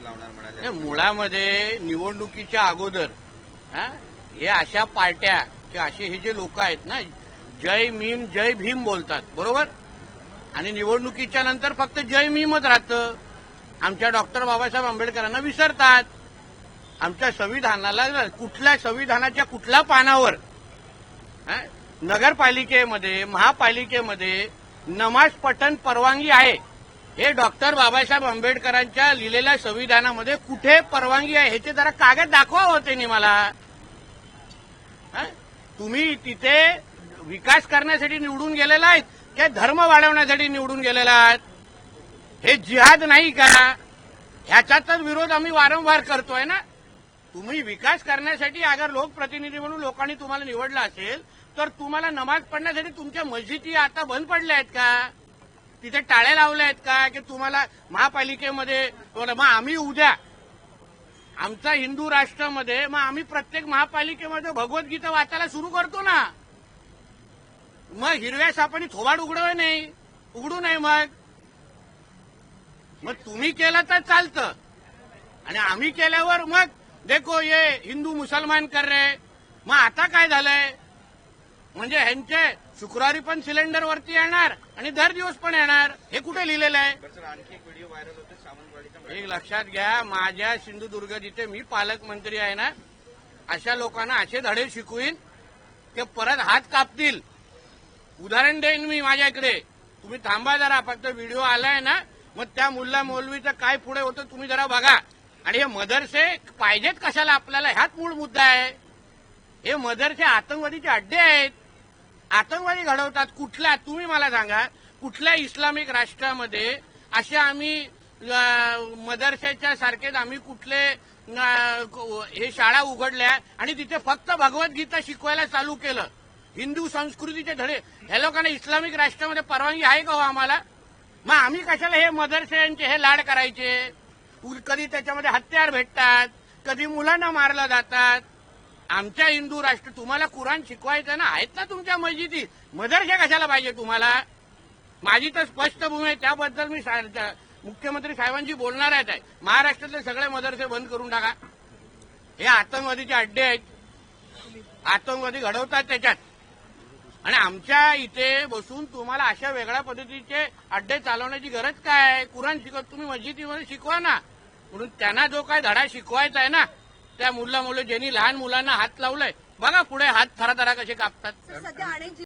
लावणार म्हणाले. मुळामध्ये निवडणुकीच्या अगोदर हे अशा पार्ट्या किंवा असे हे जे लोक आहेत ना, जय मीम जय भीम बोलतात, बरोबर, आणि निवडणुकीच्या नंतर फक्त जय मीमच राहतं. आमच्या डॉक्टर बाबासाहेब आंबेडकरांना विसरतात. आमच्या संविधानाला कुठल्या संविधानाच्या कुठल्या पानावर नगरपालिकेमध्ये महापालिकेमध्ये नमाज पठण परवानगी आहे, हे डॉक्टर बाबासाहेब आंबेडकरांच्या लिहिलेल्या संविधानामध्ये कुठे परवानगी आहे ह्याचे जरा कागद दाखवा होते नि मला. तुम्ही तिथे विकास करण्यासाठी निवडून गेलेला आहेत की धर्म वाढवण्यासाठी निवडून गेलेला आहात? हे जिहाद नाही का? ह्याचाच विरोध आम्ही वारंवार करतोय ना. तुम्ही विकास करण्यासाठी अगर लोकप्रतिनिधी म्हणून लोकांनी तुम्हाला निवडलं असेल तर तुम्हाला नमाज पढण्यासाठी तुमच्या मस्जिदी आता बंद पडल्या आहेत का? तिथे टाळे लावले आहेत का? की तुम्हाला महापालिकेमध्ये मग आम्ही उद्या आमचा हिंदू राष्ट्रामध्ये मग आम्ही प्रत्येक महापालिकेमध्ये भगवद्गीता वाचायला सुरू करतो ना. मग हिरव्या सापाने थोबाड उघडू नये. मग तुम्ही केलं तर चालतं आणि आम्ही केल्यावर मग देखो ये हिंदू मुसलमान कर रहे. मग आता काय झालंय म्हणजे ह्यांचे शुक्रवारी पण सिलेंडर वरती येणार आणि दर दिवस पण येणार, हे कुठे लिहिलेलं आहे? आणखी एक व्हिडिओ व्हायरल होते सावंतवाडीचा. एक लक्षात घ्या, माझ्या सिंधुदुर्ग जिथे मी पालकमंत्री आहे ना, अशा लोकांना असे धडे शिकवीन ते परत हात कापतील. उदाहरण देईन मी माझ्या इकडे. तुम्ही थांबा जरा, फक्त व्हिडिओ आलाय ना, मग त्या मुल्ला मौलवीचं काय पुढे होतं तुम्ही जरा बघा. आणि हे मदरसे पाहिजेत कशाला आपल्याला, ह्याच मूळ मुद्दा आहे. हे मदरसे आतंकवादीचे अड्डे आहेत, आतंकवादी घडवतात. कुठल्या, तुम्ही मला सांगा, कुठल्या इस्लामिक राष्ट्रामध्ये असे आम्ही मदरसेच्या सारखेच आम्ही कुठले हे शाळा उघडल्या आणि तिथे फक्त भगवद्गीता शिकवायला चालू केलं, हिंदू संस्कृतीचे धडे. ह्या लोकांना इस्लामिक राष्ट्रामध्ये परवानगी आहे का हो आम्हाला? मग आम्ही कशाला हे मदरसेंचे हे लाड करायचे? कधी त्याच्यामध्ये हत्यार भेटतात, कधी मुलांना मारलं जातात. आमच्या हिंदू राष्ट्र तुम्हाला कुराण शिकवायचं ना, आहेत ना तुमच्या मस्जिदी, मदरसे कशाला पाहिजे तुम्हाला? माझी तर स्पष्ट भूमी आहे, त्याबद्दल मी मुख्यमंत्री साहेबांशी बोलणार आहे. महाराष्ट्रातले सगळे मदरसे बंद करून टाका. हे आतंकवादीचे अड्डे आहेत, आतंकवादी घडवतात त्याच्यात. आणि आमच्या इथे बसून तुम्हाला अशा वेगळ्या पद्धतीचे अड्डे चालवण्याची गरज काय आहे? कुराण शिकवत तुम्ही मस्जिदीमध्ये शिकवा ना. म्हणून त्यांना जो काय धडा शिकवायचा आहे ना, त्या मुलं ज्यांनी लहान मुलांना हात लावलाय, बघा पुढे हात थराथरा कसे कापतात.